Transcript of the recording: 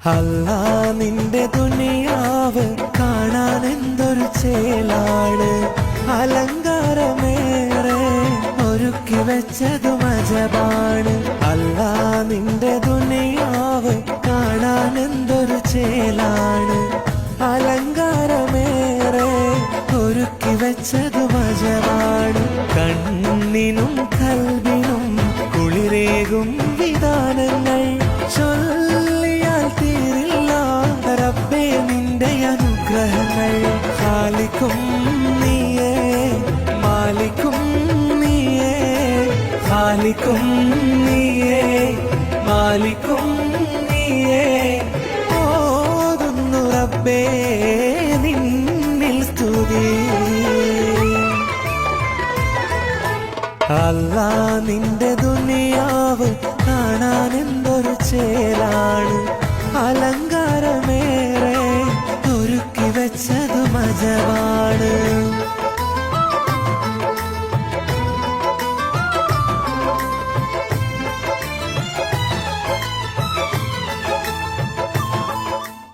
അല്ലാ നിന്റെ ദുനിയാവ് കാണാൻ എന്തൊരു ചേലാണ്, അലങ്കാരമേറെ ഒരുക്കി വെച്ചതു മജബാണ്. അല്ലാ നിന്റെ ദുനിയാവ് കാണാൻ എന്തൊരു ചേലാണ്, അലങ്കാരമേറെ ഒരുക്കി വെച്ചതു മജബാണ്. കണ്ണിനും കൽബിനും കുളിരേകും വിധാനങ്ങൾ ചൊല്ലിയാൽ തീരില്ല റബ്ബേ നിന്റെ അനുഗ്രഹങ്ങൾ. ഖാലിഖും നീയേ മാലിക്കും നീയേ, ഖാലിഖും നീയേ മാലിക്കും നീയേ. ഓതുന്നു റബ്ബേ നിന്നിൽ സ്തുതി. അല്ലാ നിന്റെ ദുനിയാവ് കാണാൻ എന്തൊരു ചേലാണ്, അലങ്കാരമേറെ ഒരുക്കി വെച്ചതു മജബാണ്.